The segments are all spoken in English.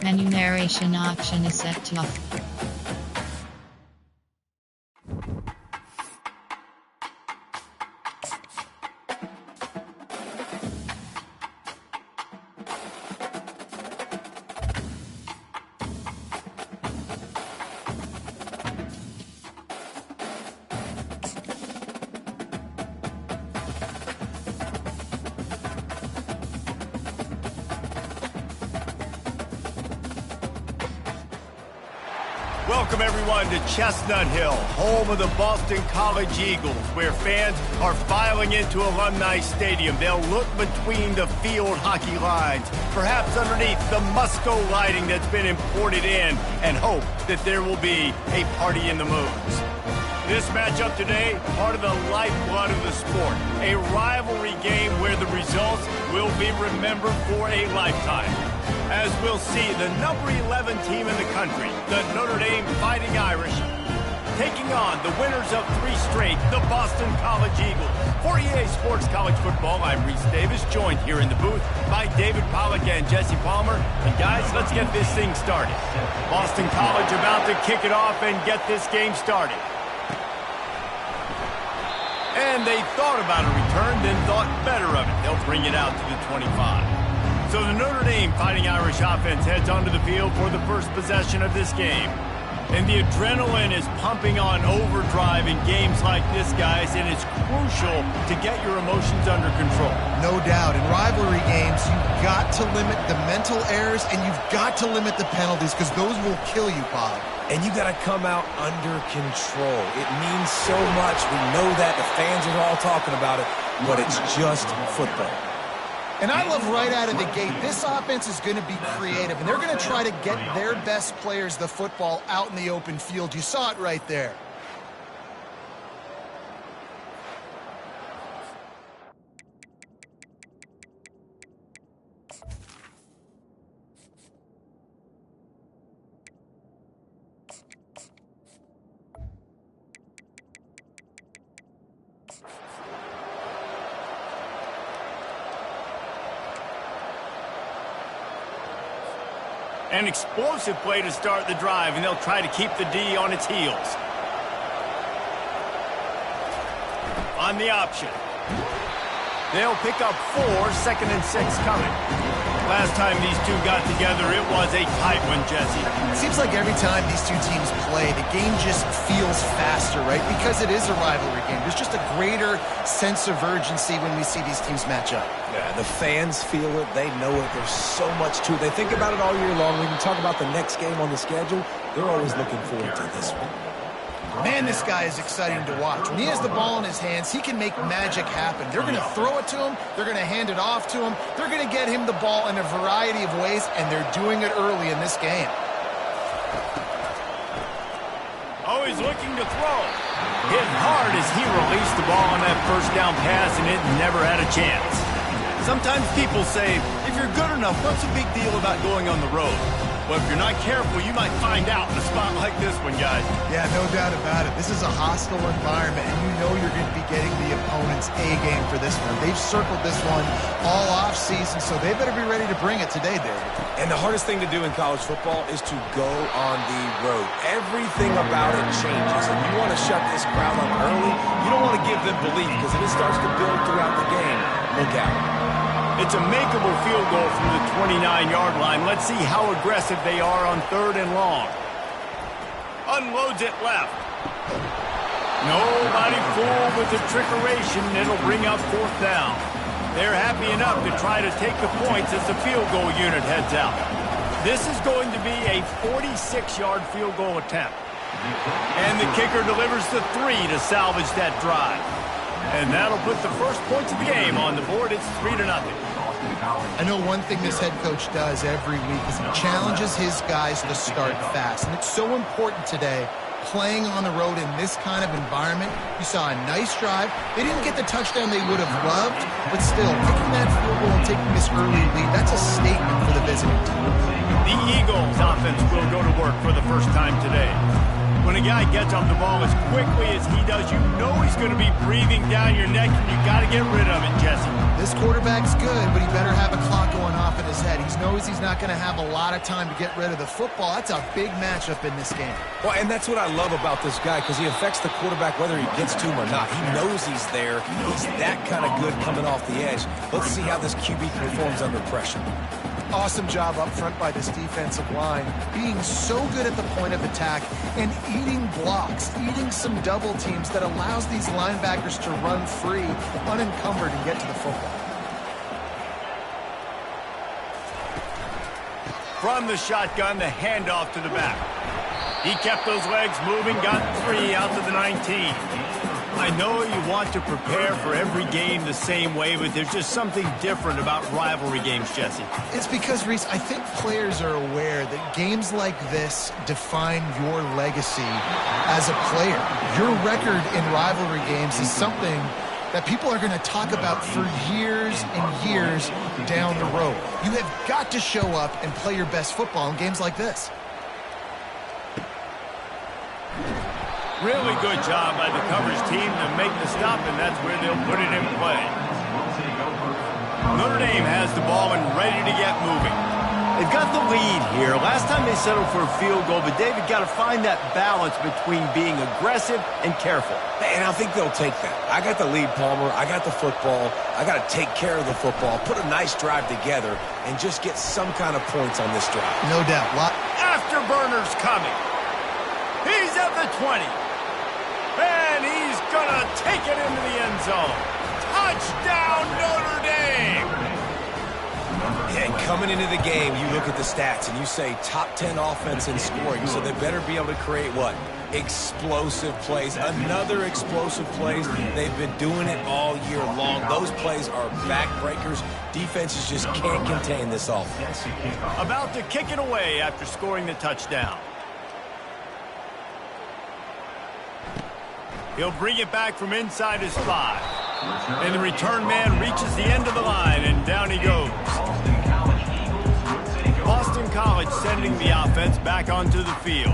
Menu narration option is set to off. Welcome, everyone, to Chestnut Hill, home of the Boston College Eagles, where fans are filing into Alumni Stadium. They'll look between the field hockey lines, perhaps underneath the Musco lighting that's been imported in, and hope that there will be a party in the moons. This matchup today, part of the lifeblood of the sport, a rivalry game where the results will be remembered for a lifetime. As we'll see, the number 11 team in the country, the Notre Dame Fighting Irish, taking on the winners of 3 straight, the Boston College Eagles. For EA Sports College Football, I'm Reese Davis, joined here in the booth by David Pollack and Jesse Palmer. And guys, let's get this thing started. Boston College about to kick it off and get this game started. And they thought about a return, then thought better of it. They'll bring it out to the 25. So the Notre Dame Fighting Irish offense heads onto the field for the first possession of this game. And the adrenaline is pumping on overdrive in games like this, guys, and it's crucial to get your emotions under control. No doubt. In rivalry games, you've got to limit the mental errors, and you've got to limit the penalties, because those will kill you, Bob. And you got to come out under control. It means so much. We know that. The fans are all talking about it, but it's just football. And I love right out of the gate, this offense is going to be creative, and they're going to try to get their best players the football out in the open field. You saw it right there. An explosive play to start the drive, and they'll try to keep the D on its heels. On the option. They'll pick up 4, 2nd and 6 coming. Last time these two got together, it was a tight one, Jesse. It seems like every time these two teams play, the game just feels faster, right? Because it is a rivalry game. There's just a greater sense of urgency when we see these teams match up. Yeah, the fans feel it. They know it. There's so much to it. They think about it all year long. When you talk about the next game on the schedule, they're always looking forward to this one. Man, this guy is exciting to watch. When he has the ball in his hands, he can make magic happen. They're going to throw it to him. They're going to hand it off to him. They're going to get him the ball in a variety of ways, and they're doing it early in this game. Oh, he's looking to throw. Hit hard as he released the ball on that first down pass, and it never had a chance. Sometimes people say, if you're good enough, what's the big deal about going on the road? Well, if you're not careful, you might find out in a spot like this one, guys. Yeah, no doubt about it. This is a hostile environment, and you know you're going to be getting the opponent's A-game for this one. They've circled this one all off-season, so they better be ready to bring it today, David. And the hardest thing to do in college football is to go on the road. Everything about it changes, and you want to shut this crowd up early. You don't want to give them belief, because if it starts to build throughout the game, look out. It's a makeable field goal from the 29-yard line. Let's see how aggressive they are on 3rd and long. Unloads it left. Nobody fooled with the trickeration. It'll bring up 4th down. They're happy enough to try to take the points as the field goal unit heads out. This is going to be a 46-yard field goal attempt. And the kicker delivers the 3 to salvage that drive. And that'll put the first points of the game on the board. It's 3-0. I know one thing this head coach does every week is he challenges his guys to start fast. And it's so important today, playing on the road in this kind of environment. You saw a nice drive. They didn't get the touchdown they would have loved, but still, picking that field goal and taking this early lead, that's a statement for the visiting team. The Eagles offense will go to work for the first time today. When a guy gets off the ball as quickly as he does, you know he's going to be breathing down your neck, and you got to get rid of it, Jesse. This quarterback's good, but he better have a clock going off in his head. He knows he's not going to have a lot of time to get rid of the football. That's a big matchup in this game. Well, and that's what I love about this guy, because he affects the quarterback whether he gets to him or not. He knows he's there. He's that kind of good coming off the edge. Let's see how this QB performs under pressure. Awesome job up front by this defensive line, being so good at the point of attack and eating blocks, eating some double teams that allows these linebackers to run free, unencumbered, and get to the football. From the shotgun, the handoff to the back. He kept those legs moving, got 3 out to the 19. I know you want to prepare for every game the same way, but there's just something different about rivalry games, Jesse. It's because, Reese, I think players are aware that games like this define your legacy as a player. Your record in rivalry games is something that people are going to talk about for years and years down the road. You have got to show up and play your best football in games like this. Really good job by the coverage team to make the stop, and that's where they'll put it in play. Notre Dame has the ball and ready to get moving. They've got the lead here. Last time they settled for a field goal, but David got to find that balance between being aggressive and careful. And I think they'll take that. I got the lead, Palmer. I got the football. I got to take care of the football, put a nice drive together, and just get some kind of points on this drive. No doubt. Afterburner's coming. He's at the 20. And he's going to take it into the end zone. Touchdown, Notre Dame! And coming into the game, you look at the stats and you say top 10 offense in scoring. So they better be able to create what? Explosive plays. Another explosive plays. They've been doing it all year long. Those plays are backbreakers. Defenses just can't contain this offense. About to kick it away after scoring the touchdown. He'll bring it back from inside his 5. And the return man reaches the end of the line, and down he goes. Boston College sending the offense back onto the field.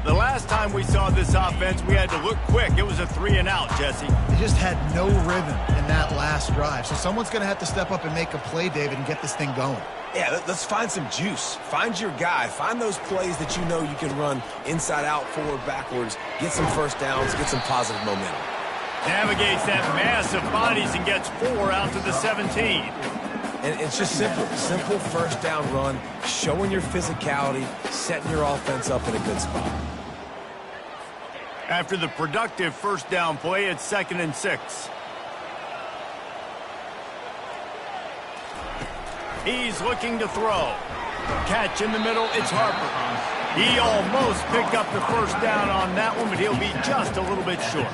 The last time we saw this offense, we had to look quick. It was a 3-and-out, Jesse. They just had no rhythm in that last drive. So someone's going to have to step up and make a play, David, and get this thing going. Yeah, let's find some juice. Find your guy. Find those plays that you know you can run inside out, forward, backwards. Get some first downs. Get some positive momentum. Navigates that mass of bodies and gets 4 out to the 17. And it's just simple. Simple first down run, showing your physicality, setting your offense up in a good spot. After the productive first down play, it's 2nd and 6. He's looking to throw. Catch in the middle, it's Harper. He almost picked up the first down on that one, but he'll be just a little bit short.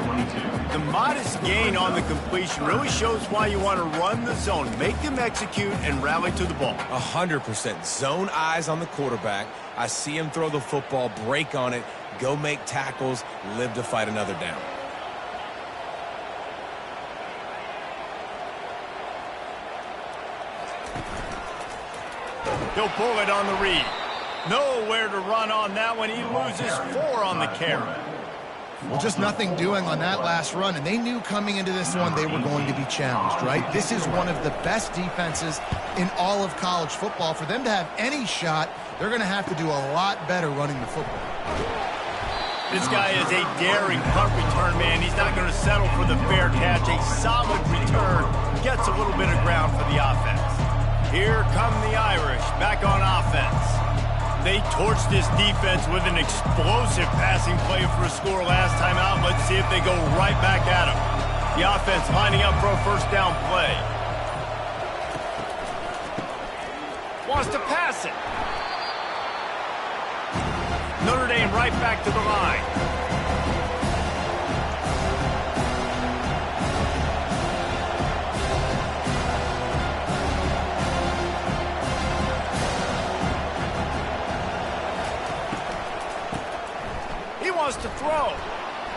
The modest gain on the completion really shows why you want to run the zone. Make them execute and rally to the ball. 100%. Zone eyes on the quarterback. I see him throw the football, break on it, go make tackles, live to fight another down. He'll pull it on the read. Nowhere to run on that one. He loses 4 on the carry. Well, just nothing doing on that last run, and they knew coming into this one they were going to be challenged, right? This is one of the best defenses in all of college football. For them to have any shot, they're going to have to do a lot better running the football. This guy is a daring punt return man. He's not going to settle for the fair catch. A solid return gets a little bit of ground for the offense. Here come the Irish back on offense. They torched this defense with an explosive passing play for a score last time out. Let's see if they go right back at him. The offense lining up for a first down play. Wants to pass it. Notre Dame right back to the line. Wants to throw.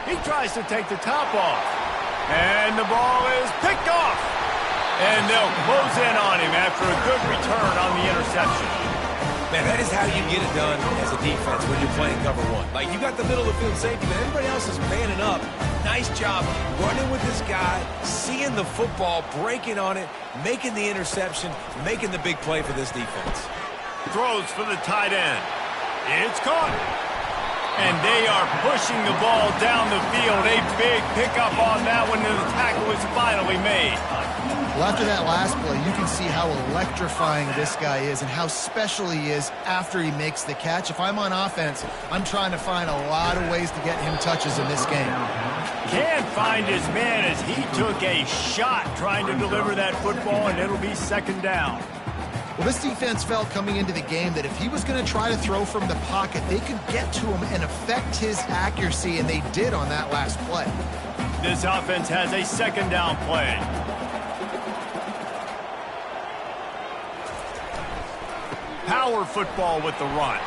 He tries to take the top off. And the ball is picked off. And they'll close in on him after a good return on the interception. Man, that is how you get it done as a defense when you're playing cover one. Like, you got the middle of the field safety, but everybody else is manning up. Nice job running with this guy, seeing the football, breaking on it, making the interception, making the big play for this defense. Throws for the tight end. It's caught. And they are pushing the ball down the field. A big pickup on that one, and the tackle is finally made. Well, after that last play, you can see how electrifying this guy is and how special he is after he makes the catch. If I'm on offense, I'm trying to find a lot of ways to get him touches in this game. Can't find his man as he took a shot trying to deliver that football, and it'll be second down. Well, this defense felt coming into the game that if he was going to try to throw from the pocket, they could get to him and affect his accuracy, and they did on that last play. This offense has a second down play. Power football with the run.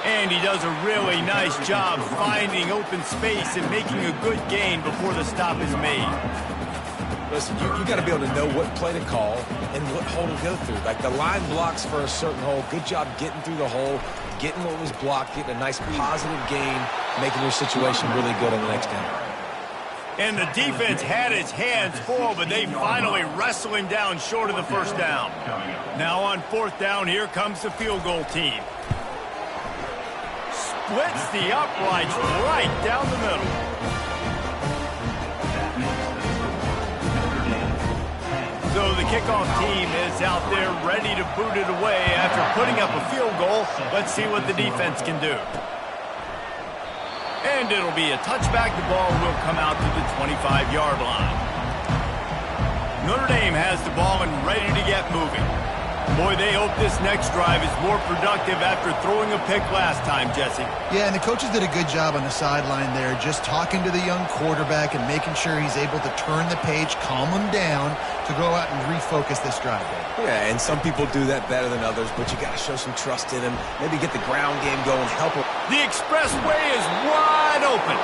And he does a really nice job finding open space and making a good gain before the stop is made. Listen, you got to be able to know what play to call and what hole to go through. Like, the line blocks for a certain hole. Good job getting through the hole, getting what was blocked, getting a nice positive gain, making your situation really good on the next down. And the defense had its hands full, but they finally wrestle him down short of the first down. Now on fourth down, here comes the field goal team. Splits the uprights right down the middle. So the kickoff team is out there ready to boot it away after putting up a field goal. Let's see what the defense can do. And it'll be a touchback. The ball will come out to the 25-yard line. Notre Dame has the ball and ready to get moving. Boy, they hope this next drive is more productive after throwing a pick last time, Jesse. Yeah, and the coaches did a good job on the sideline there, just talking to the young quarterback and making sure he's able to turn the page, calm him down to go out and refocus this drive. Yeah, and some people do that better than others, but you got to show some trust in him. Maybe get the ground game going, help him. The expressway is wide open.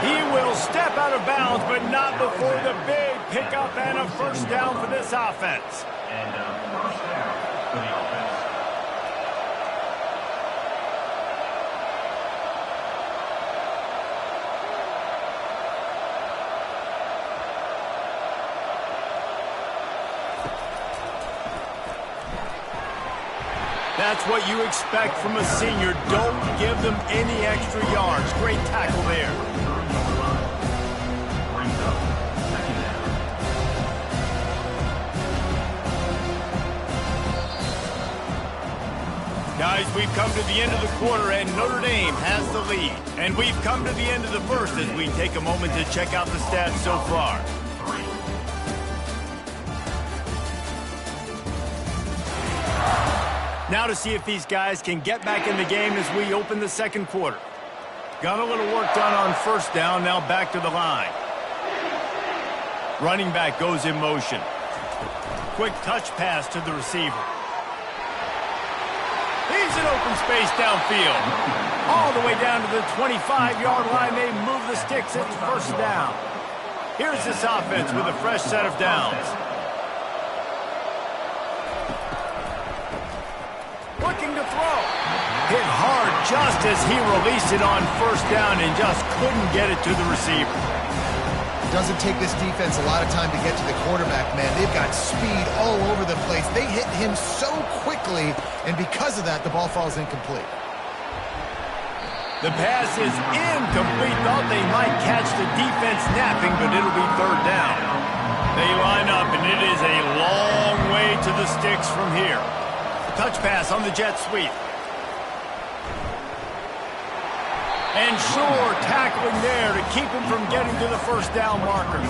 He will step out of bounds, but not before the big pickup and a first down for this offense. And first down for the offense. That's what you expect from a senior. Don't give them any extra yards. Great tackle there. Guys, we've come to the end of the quarter, and Notre Dame has the lead. And we've come to the end of the first as we take a moment to check out the stats so far. Now to see if these guys can get back in the game as we open the second quarter. Got a little work done on first down, now back to the line. Running back goes in motion. Quick touch pass to the receiver. He's in open space downfield. All the way down to the 25-yard line. They move the sticks. It's first down. Here's this offense with a fresh set of downs. Looking to throw. Hit hard just as he released it on first down and just couldn't get it to the receiver. It doesn't take this defense a lot of time to get to the quarterback, man. They've got speed all over the place. They hit him so quickly, and because of that, the ball falls incomplete. The pass is incomplete. Thought they might catch the defense napping, but it'll be third down. They line up, and it is a long way to the sticks from here. Touch pass on the jet sweep. And sure, tackling there to keep him from getting to the first down marker.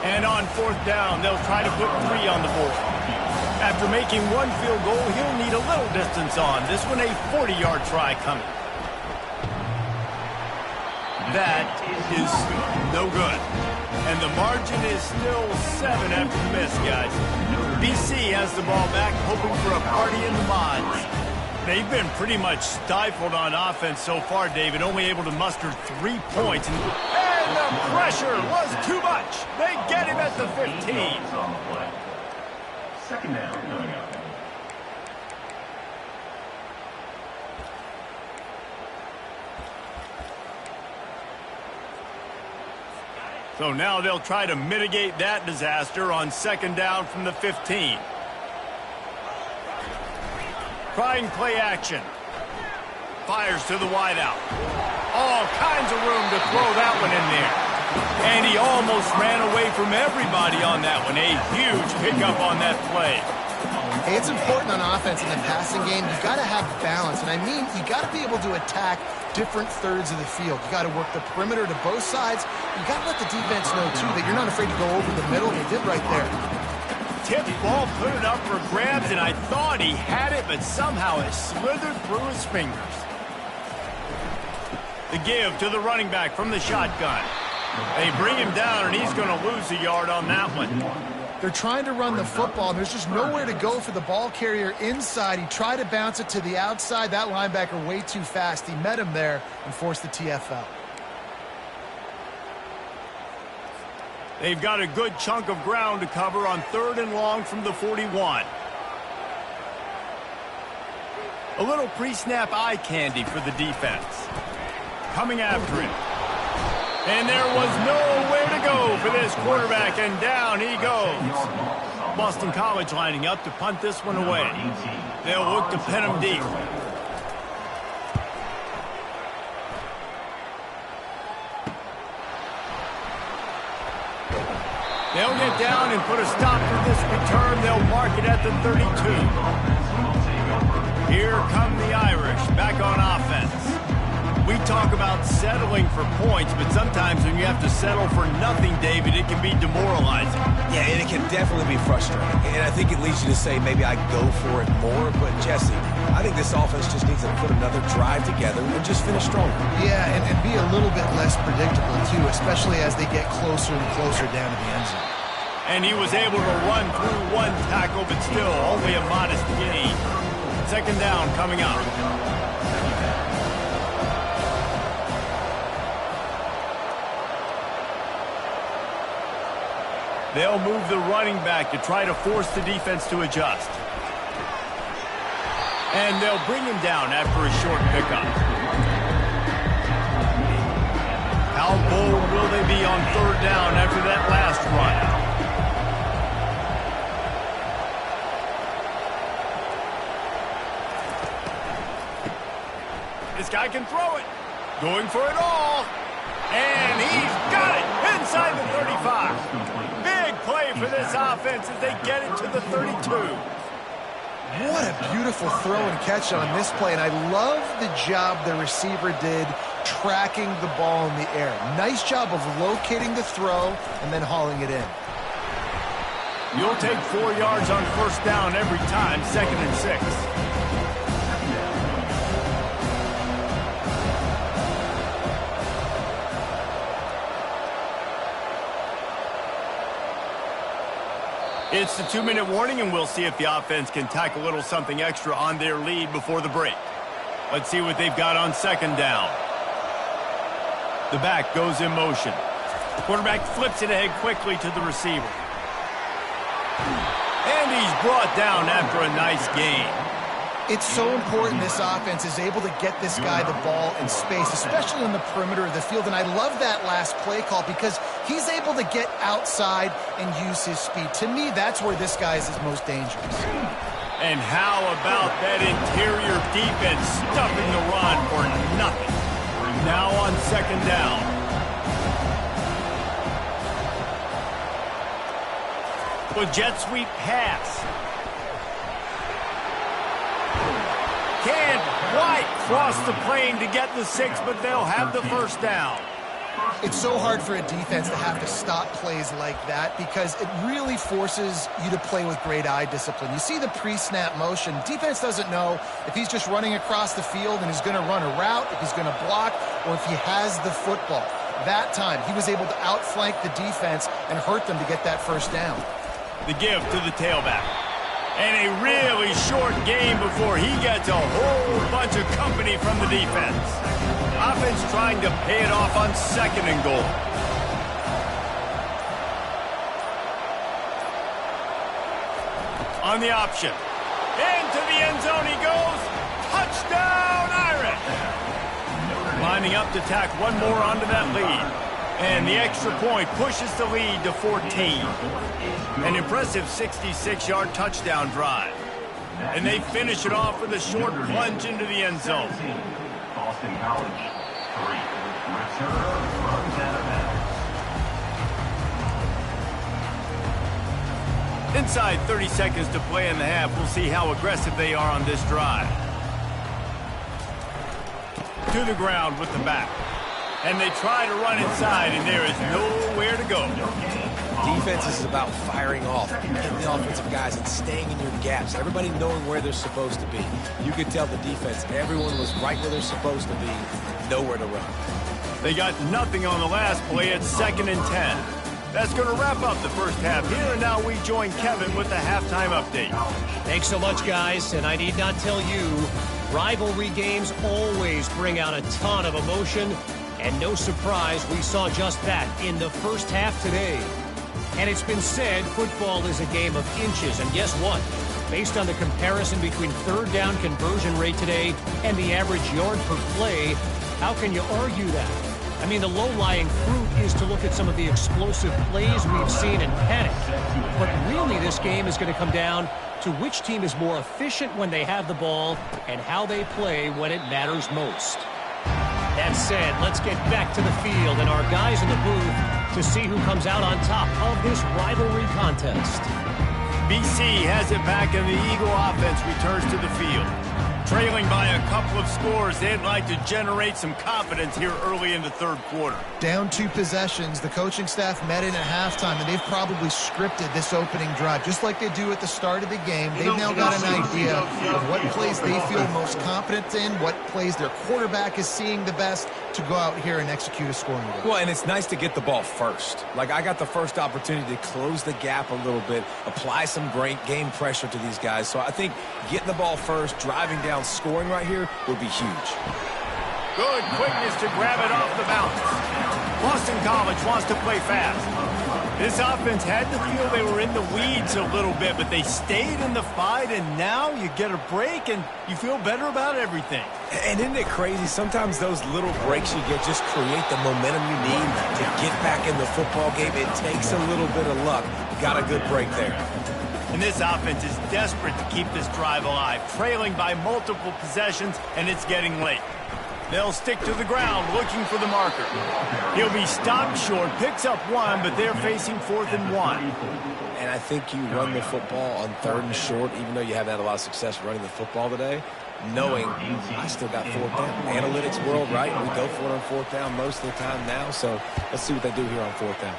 And on fourth down, they'll try to put 3 on the board. After making one field goal, he'll need a little distance on. This one a 40-yard try coming. That is no good. And the margin is still 7 after the miss, guys. BC has the ball back, hoping for a party in the mods. They've been pretty much stifled on offense so far, David, only able to muster 3 points. And the pressure was too much. They get him at the 15. Second down coming up. So now they'll try to mitigate that disaster on second down from the 15. Trying play action. Fires to the wideout. All kinds of room to throw that one in there. And he almost ran away from everybody on that one. A huge pickup on that play. Hey, it's important on offense in the passing game. You got to have balance. And I mean, you got to be able to attack different thirds of the field. You got to work the perimeter to both sides. You got to let the defense know, too, that you're not afraid to go over the middle. They did right there. Tipped ball, put it up for grabs, and I thought he had it, but somehow it slithered through his fingers. The give to the running back from the shotgun. They bring him down, and he's going to lose a yard on that one. They're trying to run the football, and there's just nowhere to go for the ball carrier inside. He tried to bounce it to the outside. That linebacker way too fast. He met him there and forced the TFL. They've got a good chunk of ground to cover on 3rd and long from the 41. A little pre-snap eye candy for the defense. Coming after it. And there was nowhere to go for this quarterback, and down he goes. Boston College lining up to punt this one away. They'll look to pin him deep. They'll get down and put a stop to this return. They'll mark it at the 32. Here come the Irish back on offense. We talk about settling for points, but sometimes when you have to settle for nothing, David, it can be demoralizing. Yeah, and it can definitely be frustrating. And I think it leads you to say maybe I go for it more. But, Jesse, I think this offense just needs to put another drive together and just finish stronger. Yeah, and be a little bit less predictable, too, especially as they get closer and closer down to the end zone. And he was able to run through one tackle, but still only a modest gain. Second down coming up. They'll move the running back to try to force the defense to adjust. And they'll bring him down after a short pickup. How bold will they be on 3rd down after that last run? This guy can throw it. Going for it all. And he's got it inside the 35. Big play for this offense as they get it to the 32. What a beautiful throw and catch on this play. And I love the job the receiver did tracking the ball in the air. Nice job of locating the throw and then hauling it in. You'll take 4 yards on 1st down every time, 2nd and 6. It's the 2-minute warning, and we'll see if the offense can tack a little something extra on their lead before the break. Let's see what they've got on 2nd down. The back goes in motion. The quarterback flips it ahead quickly to the receiver. And he's brought down after a nice gain. It's so important this offense is able to get this guy the ball in space, especially on the perimeter of the field. And I love that last play call because he's able to get outside and use his speed. To me, that's where this guy is his most dangerous. And how about that interior defense stuffing the run for nothing? Now on 2nd down. With jet sweep pass. Can't quite cross the plane to get the 6, but they'll have the 1st down. It's so hard for a defense to have to stop plays like that because it really forces you to play with great eye discipline. You see the pre-snap motion. Defense doesn't know if he's just running across the field and he's going to run a route, if he's going to block, or if he has the football. That time, he was able to outflank the defense and hurt them to get that 1st down. The give to the tailback. And a really short game before he gets a whole bunch of company from the defense. Offense trying to pay it off on 2nd and goal. On the option. Into the end zone he goes. Touchdown, Irish! Lining up to tack one more onto that lead. And the extra point pushes the lead to 14. An impressive 66-yard touchdown drive. And they finish it off with a short plunge into the end zone. Boston College, 3. Return runs out of bounds. Inside 30 seconds to play in the half, we'll see how aggressive they are on this drive. To the ground with the back. And they try to run inside, and there is nowhere to go. Defense is about firing off, getting the offensive guys and staying in your gaps. Everybody knowing where they're supposed to be. You could tell the defense, everyone was right where they're supposed to be, nowhere to run. They got nothing on the last play at 2nd and 10. That's going to wrap up the first half here, and now we join Kevin with the halftime update. Thanks so much, guys, and I need not tell you, rivalry games always bring out a ton of emotion, and no surprise, we saw just that in the first half today. And it's been said, football is a game of inches, and guess what? Based on the comparison between third down conversion rate today and the average yard per play, how can you argue that? I mean, the low-lying fruit is to look at some of the explosive plays we've seen and panic. But really, this game is going to come down to which team is more efficient when they have the ball and how they play when it matters most. That said, let's get back to the field and our guys in the booth to see who comes out on top of this rivalry contest. BC has it back, and the Eagle offense returns to the field. Trailing by a couple of scores, they'd like to generate some confidence here early in the third quarter. Down 2 possessions, the coaching staff met in at halftime, and they've probably scripted this opening drive. Just like they do at the start of the game, they've now got an idea of what plays they feel most confident in, what plays their quarterback is seeing the best to go out here and execute a scoring goal. Well, and it's nice to get the ball first. Like, I got the first opportunity to close the gap a little bit, apply some great game pressure to these guys. So I think getting the ball first, driving down, scoring right here would be huge. Good quickness to grab it off the bounce. Boston College wants to play fast. This offense had to feel they were in the weeds a little bit, but they stayed in the fight, and now you get a break, and you feel better about everything. And isn't it crazy? Sometimes those little breaks you get just create the momentum you need to get back in the football game. It takes a little bit of luck. Got a good break there. And this offense is desperate to keep this drive alive, trailing by multiple possessions, and it's getting late. They'll stick to the ground looking for the marker. He'll be stopped short, picks up 1, but they're facing 4th and 1. And I think you run the football on 3rd and short, even though you haven't had a lot of success running the football today, knowing I still got 4th down. Analytics world, right? We go for it on 4th down most of the time now, so let's see what they do here on 4th down.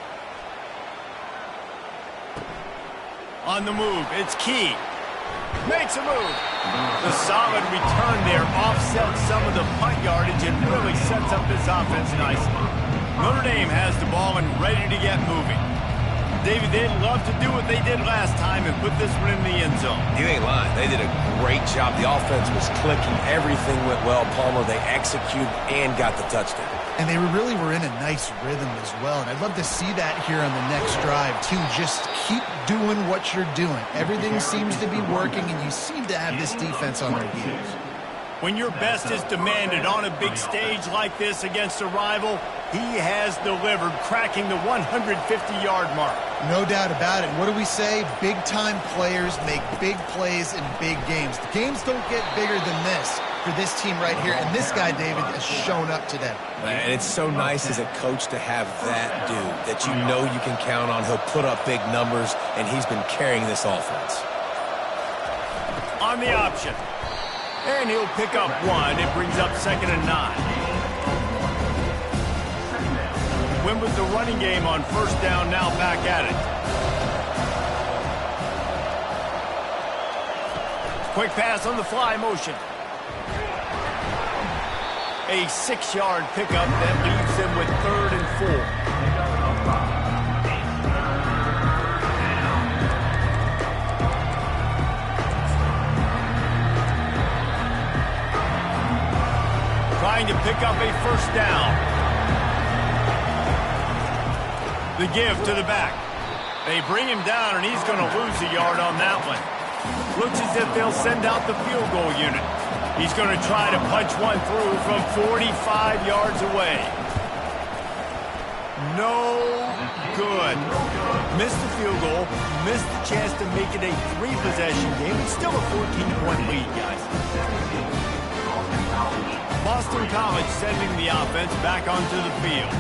On the move, it's Key. Makes a move. The solid return there offsets some of the punt yardage and really sets up this offense nicely. Notre Dame has the ball and ready to get moving. David, they'd love to do what they did last time and put this one in the end zone. You ain't lying. They did a great job. The offense was clicking. Everything went well. Palmer, they executed and got the touchdown. And they really were in a nice rhythm as well. And I'd love to see that here on the next drive, too. Just keep doing what you're doing. Everything seems to be working, and you seem to have this defense on their heels. When your best is demanded on a big stage like this against a rival, he has delivered, cracking the 150-yard mark. No doubt about it. What do we say? Big-time players make big plays in big games. The games don't get bigger than this for this team right here, and this guy, David, has shown up today. And it's so nice as a coach to have that dude that you know you can count on. He'll put up big numbers, and he's been carrying this offense. On the option. And he'll pick up 1. It brings up 2nd and 9. Went with the running game on 1st down, now back at it. Quick pass on the fly motion. A 6-yard pickup that leaves him with 3rd and 4. Trying to pick up a 1st down. The give to the back. They bring him down, and he's going to lose a yard on that one. Looks as if they'll send out the field goal unit. He's going to try to punch one through from 45 yards away. No good. Missed the field goal, missed the chance to make it a 3-possession game. It's still a 14-point lead, guys. Boston College sending the offense back onto the field.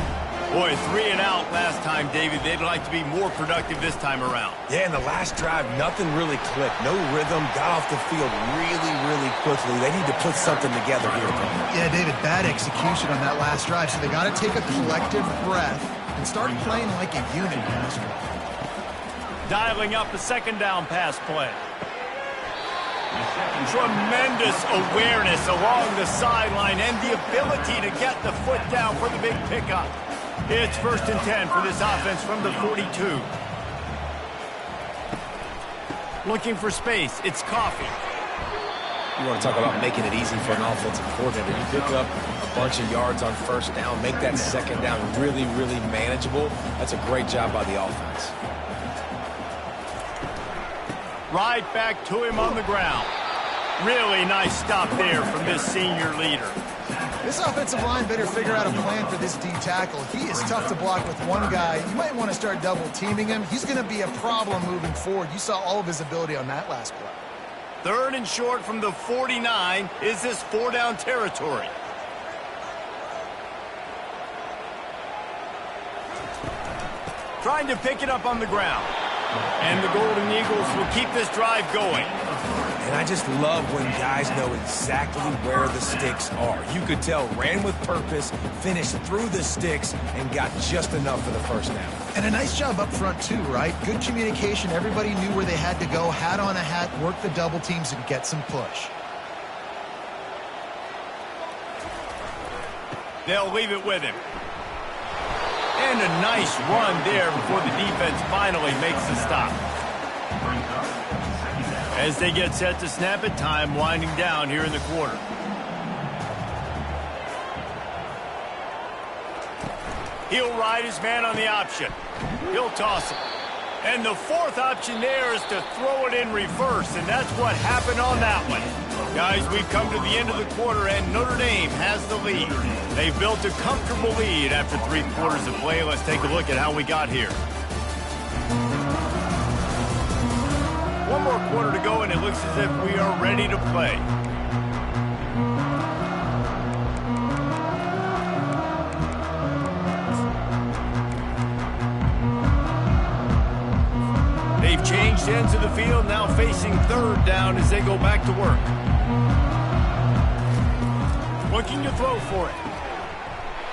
Boy, 3 and out last time, David. They'd like to be more productive this time around. Yeah, in the last drive, nothing really clicked. No rhythm, got off the field really, really quickly. They need to put something together here. Yeah, David, bad execution on that last drive, so they got to take a collective breath and start playing like a unit in this drive. Dialing up a second down pass play. Tremendous awareness along the sideline and the ability to get the foot down for the big pickup. It's 1st and 10 for this offense from the 42. Looking for space. It's Coffee. You want to talk about making it easy for an offensive coordinator. You pick up a bunch of yards on 1st down, make that 2nd down really, really manageable. That's a great job by the offense. Right back to him on the ground. Really nice stop there from this senior leader. This offensive line better figure out a plan for this D tackle. He is tough to block with one guy. You might want to start double-teaming him. He's going to be a problem moving forward. You saw all of his ability on that last play. 3rd and short from the 49. Is this 4-down territory? Trying to pick it up on the ground. And the Golden Eagles will keep this drive going. And I just love when guys know exactly where the sticks are. You could tell, ran with purpose, finished through the sticks, and got just enough for the 1st down. And a nice job up front, too, right? Good communication. Everybody knew where they had to go. Hat on a hat, work the double teams, and get some push. They'll leave it with him. And a nice run there before the defense finally makes the stop. As they get set to snap it, time winding down here in the quarter. He'll ride his man on the option. He'll toss it. And the 4th option there is to throw it in reverse, and that's what happened on that one. Guys, we've come to the end of the quarter, and Notre Dame has the lead. They've built a comfortable lead after 3 quarters of play. Let's take a look at how we got here. 1 more quarter to go, and it looks as if we are ready to play. They've changed ends of the field, now facing 3rd down as they go back to work. Looking to throw for it.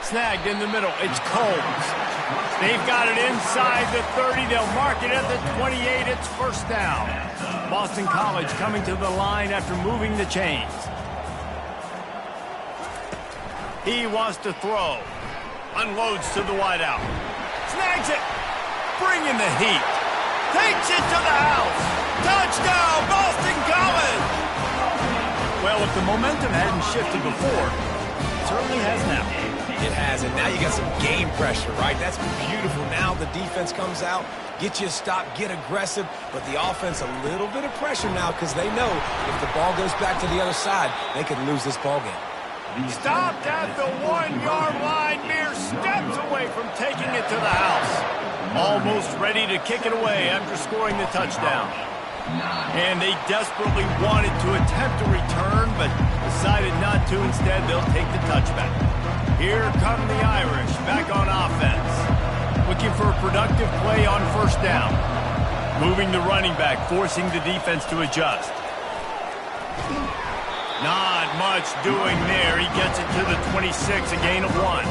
Snagged in the middle. It's Combs. They've got it inside the 30. They'll mark it at the 28. It's 1st down. Boston College coming to the line after moving the chains. He wants to throw. Unloads to the wideout. Snags it. Bringing the heat. Takes it to the house. Touchdown, Boston College! Well, if the momentum hadn't shifted before, it certainly has now. It has, and now you got some game pressure, right? That's beautiful. Now the defense comes out, get you a stop, get aggressive, but the offense a little bit of pressure now because they know if the ball goes back to the other side, they could lose this ball game. Stopped at the 1-yard line, mere steps away from taking it to the house. Almost ready to kick it away after scoring the touchdown. And they desperately wanted to attempt a return, but decided not to. Instead, they'll take the touchback. Here come the Irish back on offense. Looking for a productive play on 1st down. Moving the running back, forcing the defense to adjust. Not much doing there. He gets it to the 26, a gain of 1.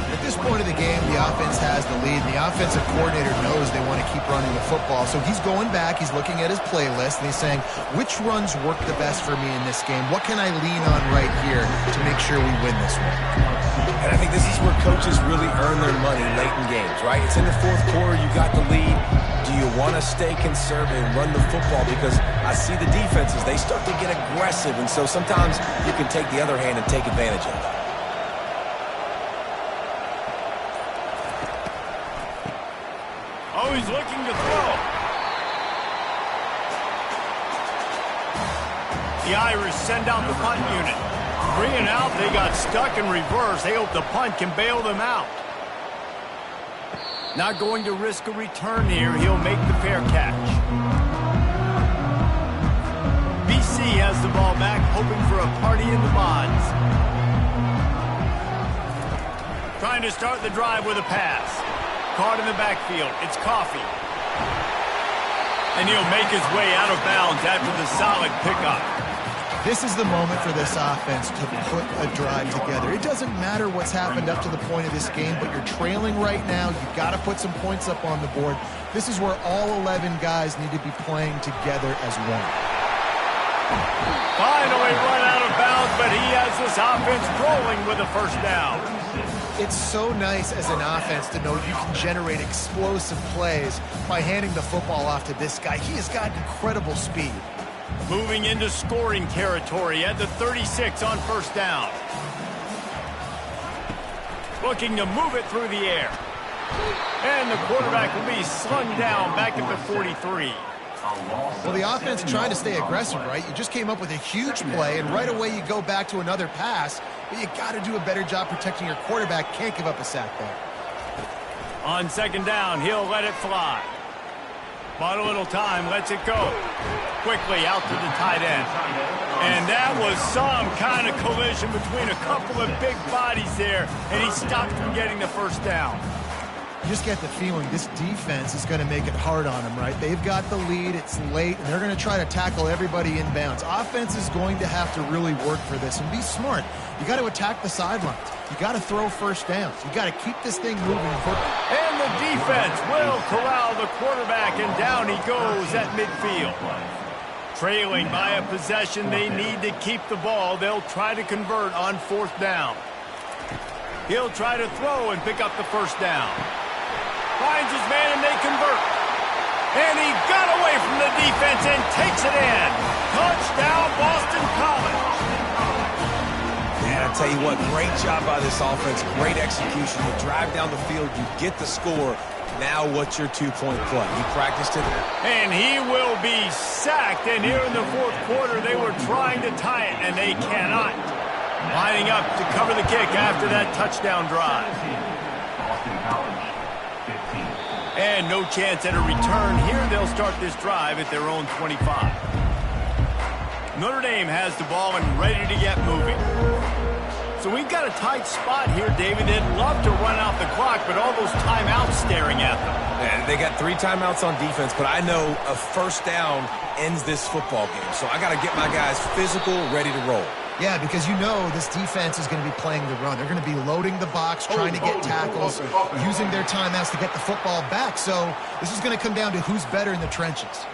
At this point of the game, the offense has the lead, and the offensive coordinator knows they want to keep running the football. So he's going back, he's looking at his playlist, and he's saying, which runs work the best for me in this game? What can I lean on right here to make sure we win this one? And I think this is where coaches really earn their money late in games, right? It's in the 4th quarter, you got the lead. Do you want to stay conservative and run the football? Because I see the defenses, they start to get aggressive, and so sometimes you can take the other hand and take advantage of it. Oh, he's looking to throw. The Irish send out the punt unit. 3 and out, they got stuck in reverse. They hope the punt can bail them out. Not going to risk a return here. He'll make the fair catch. BC has the ball back, hoping for a party in the mods. Trying to start the drive with a pass. Caught in the backfield. It's Coffee. And he'll make his way out of bounds after the solid pickup. This is the moment for this offense to put a drive together. It doesn't matter what's happened up to the point of this game, but you're trailing right now. You've got to put some points up on the board. This is where all 11 guys need to be playing together as one. Finally run out of bounds, but he has this offense rolling with a first down. It's so nice as an offense to know you can generate explosive plays by handing the football off to this guy. He has got incredible speed. Moving into scoring territory at the 36 on first down. Looking to move it through the air. And the quarterback will be slung down back at the 43. Well, the offense trying to stay aggressive, right? You just came up with a huge play, and right away you go back to another pass, but you got to do a better job protecting your quarterback. Can't give up a sack there. On second down, he'll let it fly. Bought a little time, lets it go. Quickly out to the tight end. And that was some kind of collision between a couple of big bodies there, and he stopped from getting the first down. You just get the feeling this defense is going to make it hard on them, right? They've got the lead, it's late, and they're going to try to tackle everybody inbounds. Offense is going to have to really work for this and be smart. You got to attack the sidelines. You got to throw first downs. You got to keep this thing moving. And the defense will corral the quarterback, and down he goes at midfield. Trailing by a possession, they need to keep the ball. They'll try to convert on fourth down. He'll try to throw and pick up the first down. Finds his man and they convert. And he got away from the defense and takes it in. Touchdown, Boston College. Man, I tell you what, great job by this offense. Great execution. You drive down the field, you get the score. Now what's your two-point play? He practiced it. And he will be sacked. And here in the fourth quarter, they were trying to tie it, and they cannot. Lining up to cover the kick after that touchdown drive. Boston College, 15. And no chance at a return. Here they'll start this drive at their own 25. Notre Dame has the ball and ready to get moving. So we've got a tight spot here, David. They'd love to run out the clock, but all those timeouts staring at them. And they got 3 timeouts on defense, but I know a first down ends this football game. So I got to get my guys physical, ready to roll. Yeah, because you know this defense is going to be playing the run. They're going to be loading the box, trying to get tackles, using their timeouts to get the football back. So this is going to come down to who's better in the trenches.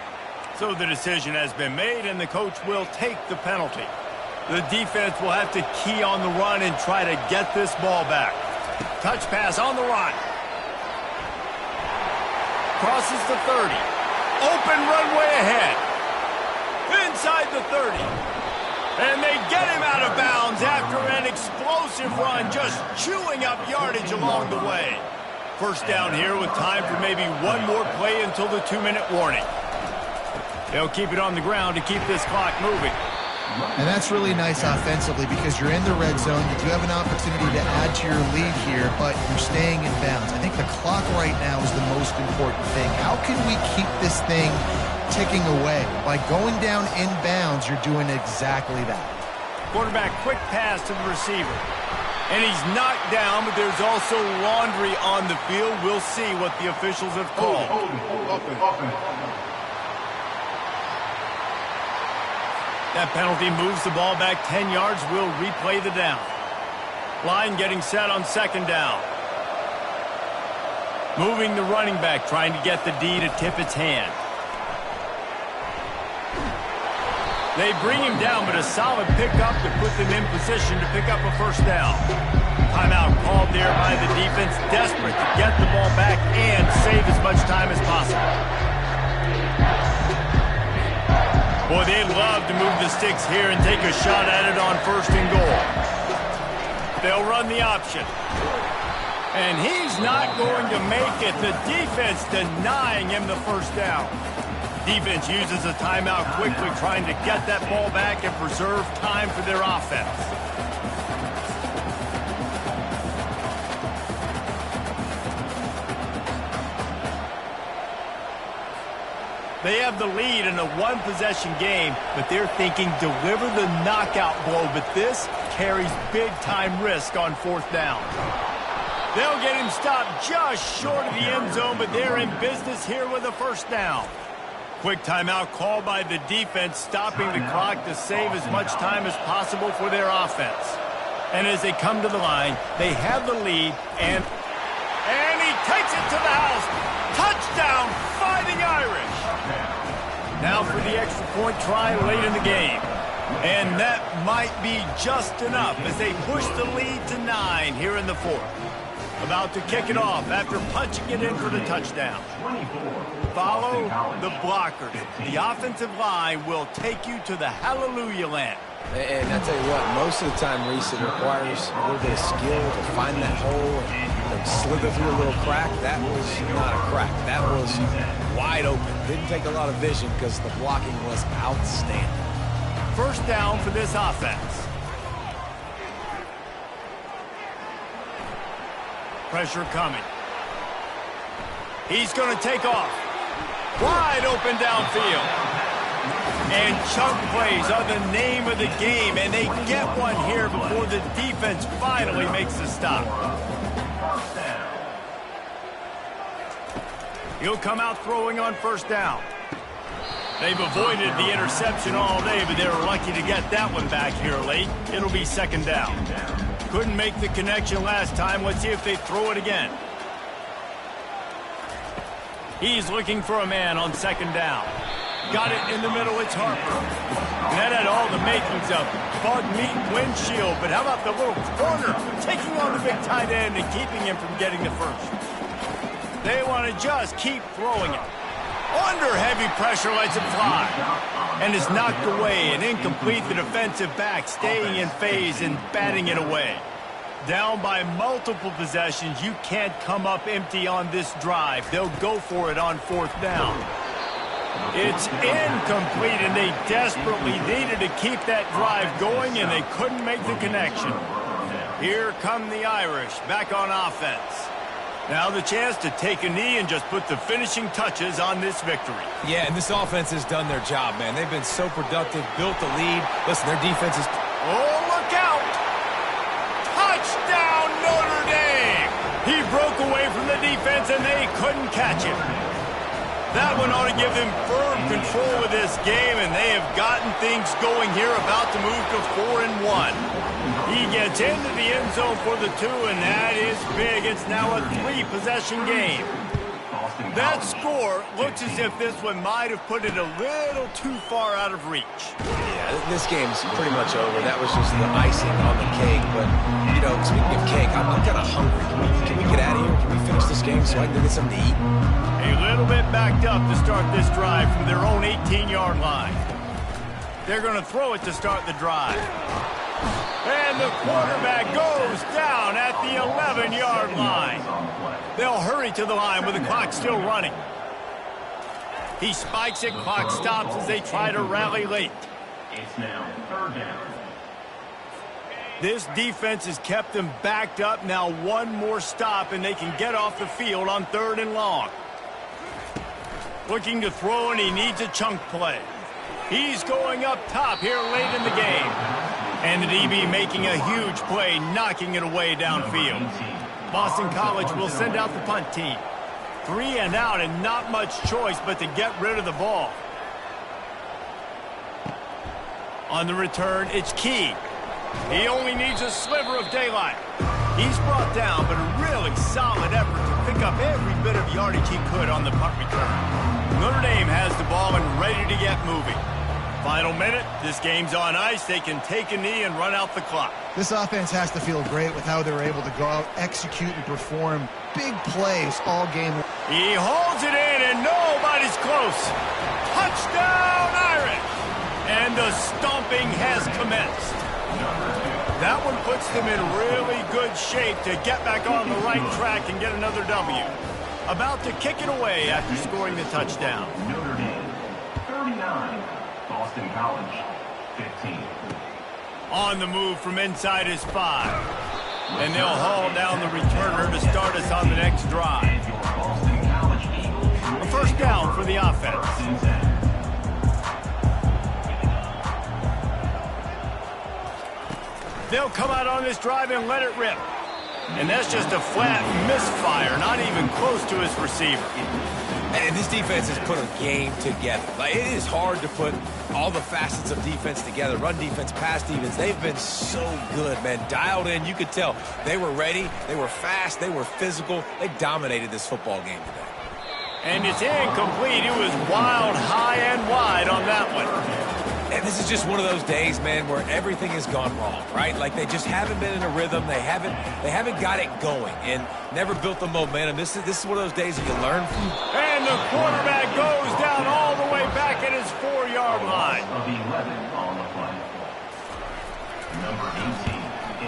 So the decision has been made, and the coach will take the penalty. The defense will have to key on the run and try to get this ball back. Touch pass on the run. Crosses the 30. Open runway ahead. Inside the 30. And they get him out of bounds after an explosive run, just chewing up yardage along the way. First down here with time for maybe one more play until the 2-minute warning. They'll keep it on the ground to keep this clock moving. And that's really nice offensively because you're in the red zone. You do have an opportunity to add to your lead here, but you're staying in bounds. I think the clock right now is the most important thing. How can we keep this thing ticking away? By going down in bounds, you're doing exactly that. Quarterback quick pass to the receiver. And he's knocked down, but there's also laundry on the field. We'll see what the officials have called. That penalty moves the ball back 10 yards. We'll replay the down. Line getting set on second down. Moving the running back, trying to get the D to tip its hand. They bring him down, but a solid pickup to put them in position to pick up a first down. Timeout called there by the defense, desperate to get the ball back and save as much time as possible. Boy, they'd love to move the sticks here and take a shot at it on first and goal. They'll run the option. And he's not going to make it. The defense denying him the first down. Defense uses a timeout quickly, trying to get that ball back and preserve time for their offense. They have the lead in a one-possession game, but they're thinking deliver the knockout blow, but this carries big-time risk on fourth down. They'll get him stopped just short of the end zone, but they're in business here with a first down. Quick timeout called by the defense, stopping the clock to save as much time as possible for their offense. And as they come to the line, they have the lead, and he takes it to the house. Touchdown, Fighting Irish. Now for the extra point try late in the game. And that might be just enough as they push the lead to 9 here in the fourth. About to kick it off after punching it in for the touchdown. Follow the blockers. The offensive line will take you to the hallelujah land. And I tell you what, most of the time, Reese, it requires a little bit of skill to find that hole and slither through a little crack. That was not a crack. That was wide open. Didn't take a lot of vision because the blocking was outstanding. First down for this offense. Pressure coming. He's going to take off. Wide open downfield. And chunk plays are the name of the game, and they get one here before the defense finally makes the stop. He'll come out throwing on first down. They've avoided the interception all day, but they were lucky to get that one back here late. It'll be second down. Couldn't make the connection last time. Let's see if they throw it again. He's looking for a man on second down. Got it in the middle, it's Harper. And that had all the makings of bug meat windshield, but how about the little corner taking on the big tight end and keeping him from getting the first? They want to just keep throwing it. Under heavy pressure, lets it fly. And is knocked away and incomplete. The defensive back staying in phase and batting it away. Down by multiple possessions, you can't come up empty on this drive. They'll go for it on fourth down. It's incomplete, and they desperately needed to keep that drive going, and they couldn't make the connection. Here come the Irish back on offense. Now the chance to take a knee and just put the finishing touches on this victory. Yeah, and this offense has done their job, man. They've been so productive, built the lead. Listen, their defense is... Oh, look out! Touchdown, Notre Dame! He broke away from the defense, and they couldn't catch him. That one ought to give them firm control of this game, and they have gotten things going here, about to move to 4-1. He gets into the end zone for the 2, and that is big. It's now a 3-possession game. That score looks as if this one might have put it a little too far out of reach. Yeah, this game's pretty much over. That was just the icing on the cake. But, you know, speaking of cake, I'm kind of hungry. Can we get out of here? Can we finish this game so I can go get something to eat? A little bit backed up to start this drive from their own 18-yard line. They're going to throw it to start the drive. And the quarterback goes down at the 11-yard line. They'll hurry to the line with the clock still running. He spikes it, clock stops as they try to rally late. It's now third down. This defense has kept them backed up. Now one more stop, and they can get off the field on 3rd and long. Looking to throw, and he needs a chunk play. He's going up top here late in the game. And the DB making a huge play, knocking it away downfield. Boston College will send out the punt team. 3 and out, and not much choice but to get rid of the ball. On the return, it's Key. He only needs a sliver of daylight. He's brought down, but a really solid effort to pick up every bit of yardage he could on the punt return. Notre Dame has the ball and ready to get moving. Final minute, this game's on ice. They can take a knee and run out the clock. This offense has to feel great with how they're able to go out, execute, and perform big plays all game. He holds it in, and nobody's close. Touchdown, Irish! And the stomping has commenced. That one puts them in really good shape to get back on the right track and get another W. About to kick it away after scoring the touchdown. Notre Dame, 39. Boston College, 15. On the move from inside his 5. And they'll haul down the returner to start us on the next drive. Boston College Eagles. A first down for the offense. They'll come out on this drive and let it rip. And that's just a flat misfire, not even close to his receiver. And this defense has put a game together. Like, it is hard to put all the facets of defense together. Run defense, pass defense. They've been so good, man. Dialed in. You could tell they were ready. They were fast. They were physical. They dominated this football game today. And it's incomplete. It was wild, high and wide on that one. And this is just one of those days, man, where everything has gone wrong, right? Like, they just haven't been in a rhythm. They haven't got it going and never built the momentum. This is one of those days that you learn from. And the quarterback goes down all the way back at his 4-yard line. Of 11 on the play. Number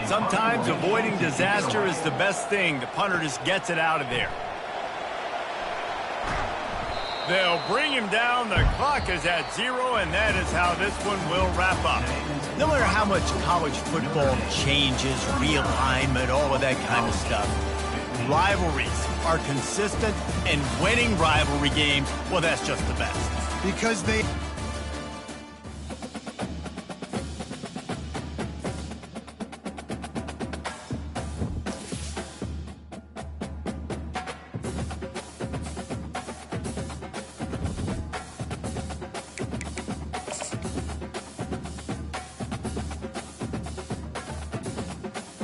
18. Sometimes avoiding disaster is the best thing. The punter just gets it out of there. They'll bring him down. The clock is at 0, and that is how this one will wrap up. No matter how much college football changes, realignment, all of that kind of stuff, rivalries are consistent, and winning rivalry games, well, that's just the best. Because they...